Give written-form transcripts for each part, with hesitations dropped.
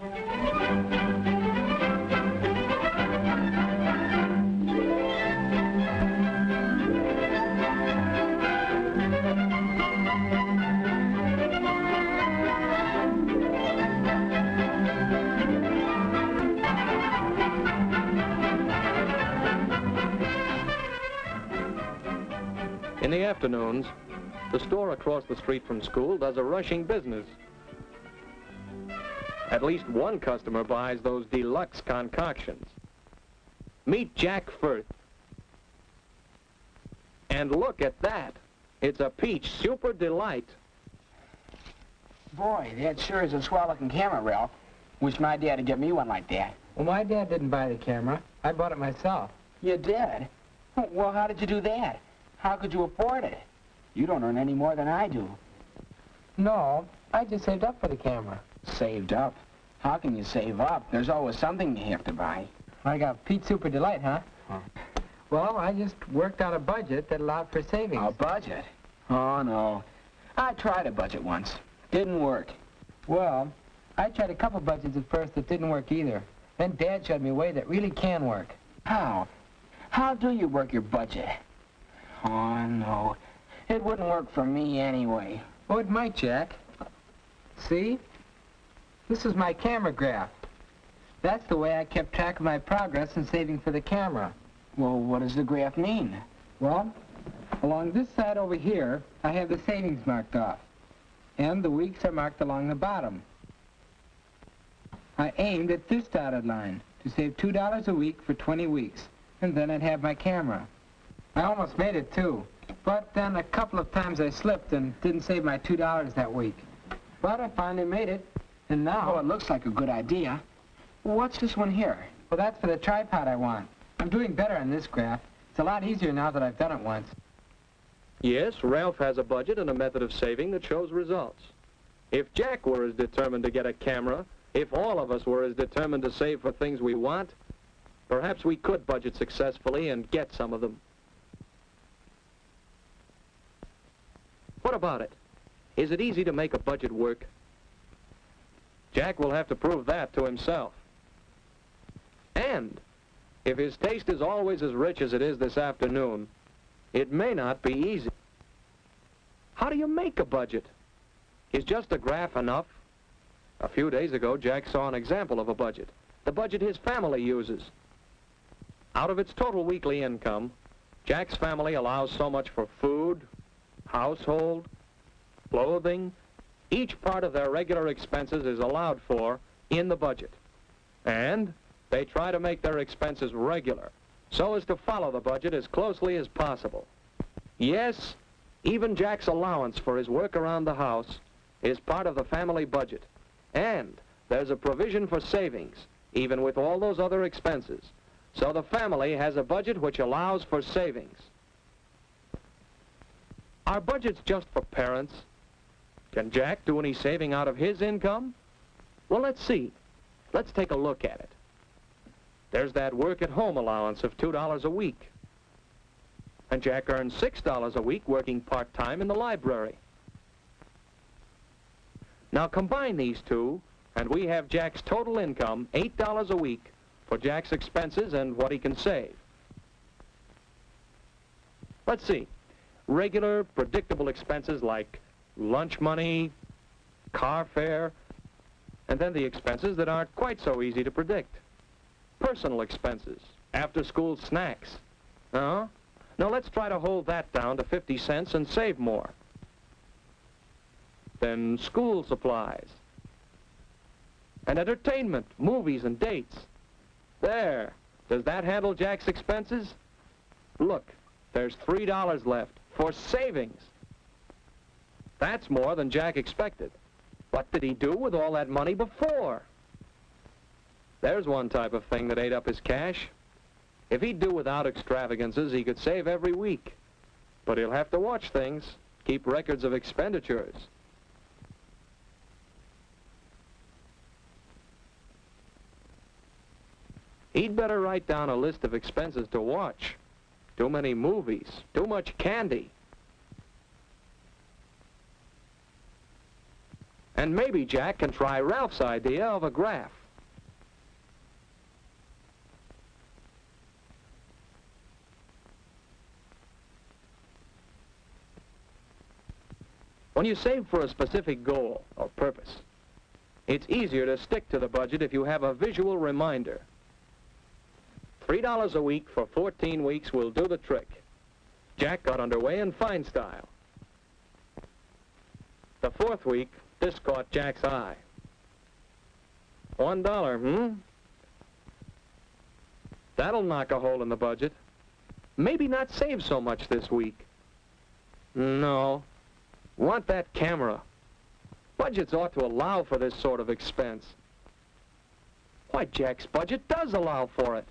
In the afternoons, the store across the street from school does a rushing business. At least one customer buys those deluxe concoctions. Meet Jack Thrift. And look at that. It's a peach super delight. Boy, that sure is a swell-looking camera, Ralph. Wish my dad would get me one like that. Well, my dad didn't buy the camera. I bought it myself. You did? Well, how did you do that? How could you afford it? You don't earn any more than I do. No, I just saved up for the camera. Saved up? How can you save up? There's always something you have to buy. I got Pete's Super Delight, huh? Well, I just worked out a budget that allowed for savings. A budget? Oh, no. I tried a budget once. Didn't work. Well, I tried a couple budgets at first that didn't work either. Then Dad showed me a way that really can work. How? How do you work your budget? Oh, no. It wouldn't work for me anyway. Oh, it might, Jack. See? This is my camera graph. That's the way I kept track of my progress in saving for the camera. Well, what does the graph mean? Well, along this side over here, I have the savings marked off. And the weeks are marked along the bottom. I aimed at this dotted line to save $2 a week for 20 weeks. And then I'd have my camera. I almost made it, too. But then a couple of times I slipped and didn't save my $2 that week. But I finally made it, and now... Oh, it looks like a good idea. What's this one here? Well, that's for the tripod I want. I'm doing better on this graph. It's a lot easier now that I've done it once. Yes, Ralph has a budget and a method of saving that shows results. If Jack were as determined to get a camera, if all of us were as determined to save for things we want, perhaps we could budget successfully and get some of them. What about it? Is it easy to make a budget work? Jack will have to prove that to himself. And if his taste is always as rich as it is this afternoon, it may not be easy. How do you make a budget? Is just a graph enough? A few days ago, Jack saw an example of a budget, the budget his family uses. Out of its total weekly income, Jack's family allows so much for food, household, clothing. Each part of their regular expenses is allowed for in the budget. And they try to make their expenses regular so as to follow the budget as closely as possible. Yes, even Jack's allowance for his work around the house is part of the family budget. And there's a provision for savings, even with all those other expenses. So the family has a budget which allows for savings. Are budgets just for parents? Can Jack do any saving out of his income? Well, let's see. Let's take a look at it. There's that work-at-home allowance of $2 a week. And Jack earns $6 a week working part-time in the library. Now combine these two, and we have Jack's total income, $8 a week, for Jack's expenses and what he can save. Let's see. Regular, predictable expenses like lunch money, car fare, and then the expenses that aren't quite so easy to predict. Personal expenses, after-school snacks. Now let's try to hold that down to 50 cents and save more. Then school supplies. And entertainment, movies and dates. There. Does that handle Jack's expenses? Look, there's $3 left for savings. That's more than Jack expected. What did he do with all that money before? There's one type of thing that ate up his cash. If he'd do without extravagances, he could save every week. But he'll have to watch things, keep records of expenditures. He'd better write down a list of expenses to watch. Too many movies, too much candy. And maybe Jack can try Ralph's idea of a graph. When you save for a specific goal or purpose, it's easier to stick to the budget if you have a visual reminder. $3 a week for 14 weeks will do the trick. Jack got underway in fine style. The fourth week, this caught Jack's eye. $1, That'll knock a hole in the budget. Maybe not save so much this week. No. Want that camera. Budgets ought to allow for this sort of expense. Why, Jack's budget does allow for it.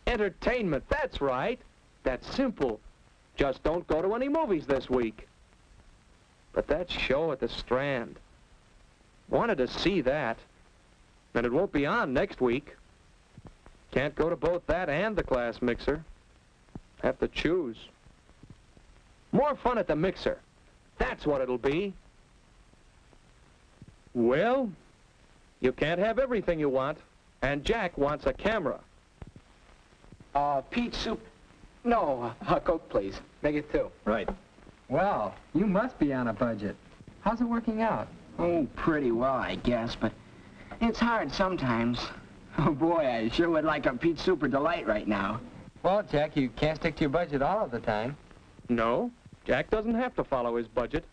Entertainment, that's right. That's simple. Just don't go to any movies this week. But that show at the Strand, wanted to see that. And it won't be on next week. Can't go to both that and the class mixer. Have to choose. More fun at the mixer. That's what it'll be. Well, you can't have everything you want, and Jack wants a camera. Peach soup. No, Coke, please. Make it 2. Right. Well, you must be on a budget. How's it working out? Oh, pretty well, I guess, but it's hard sometimes. Oh, boy, I sure would like a peach super delight right now. Well, Jack, you can't stick to your budget all of the time. No, Jack doesn't have to follow his budget,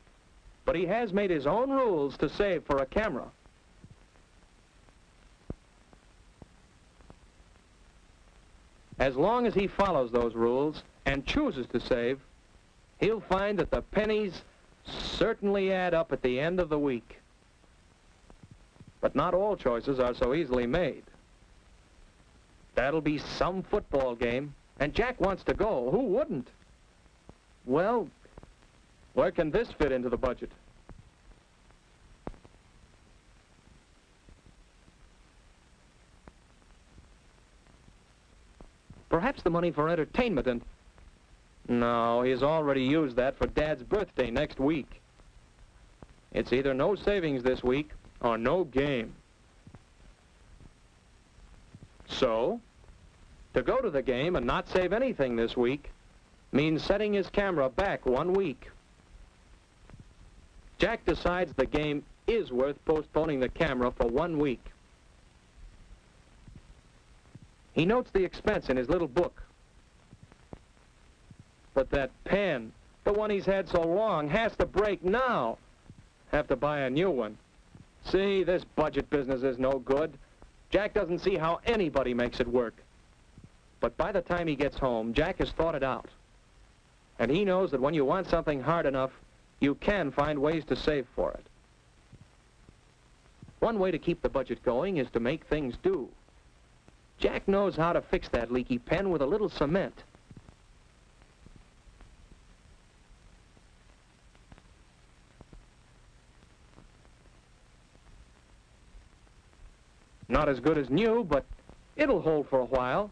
but he has made his own rules to save for a camera. As long as he follows those rules and chooses to save, he'll find that the pennies certainly add up at the end of the week. But not all choices are so easily made. That'll be some football game, and Jack wants to go. Who wouldn't? Well, where can this fit into the budget? Perhaps the money for entertainment and... No, he's already used that for Dad's birthday next week. It's either no savings this week or no game. So, to go to the game and not save anything this week means setting his camera back 1 week. Jack decides the game is worth postponing the camera for 1 week. He notes the expense in his little book. But that pen, the one he's had so long, has to break now. Have to buy a new one. See, this budget business is no good. Jack doesn't see how anybody makes it work. But by the time he gets home, Jack has thought it out. And he knows that when you want something hard enough, you can find ways to save for it. One way to keep the budget going is to make things do. Jack knows how to fix that leaky pen with a little cement. Not as good as new, but it'll hold for a while.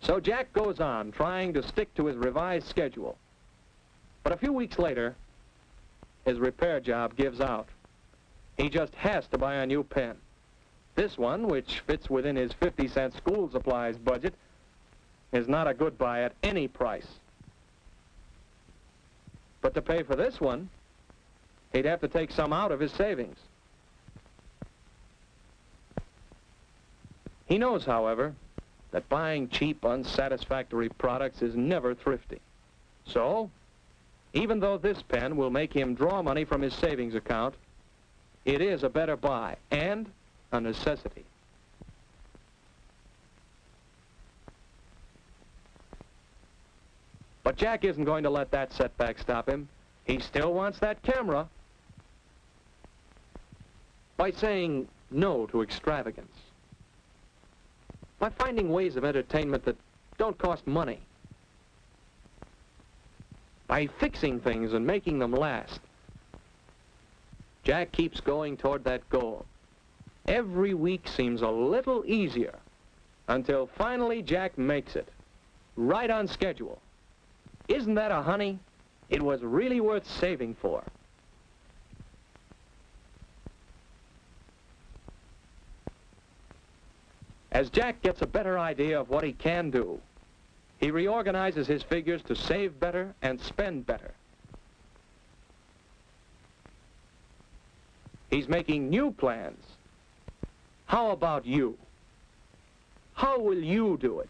So Jack goes on, trying to stick to his revised schedule. But a few weeks later, his repair job gives out. He just has to buy a new pen. This one, which fits within his 50-cent school supplies budget, is not a good buy at any price. But to pay for this one, he'd have to take some out of his savings. He knows, however, that buying cheap, unsatisfactory products is never thrifty. So, even though this pen will make him draw money from his savings account, it is a better buy and a necessity. But Jack isn't going to let that setback stop him. He still wants that camera. By saying no to extravagance. By finding ways of entertainment that don't cost money. By fixing things and making them last. Jack keeps going toward that goal. Every week seems a little easier until finally Jack makes it, right on schedule. Isn't that a honey? It was really worth saving for. As Jack gets a better idea of what he can do, he reorganizes his figures to save better and spend better. He's making new plans. How about you? How will you do it?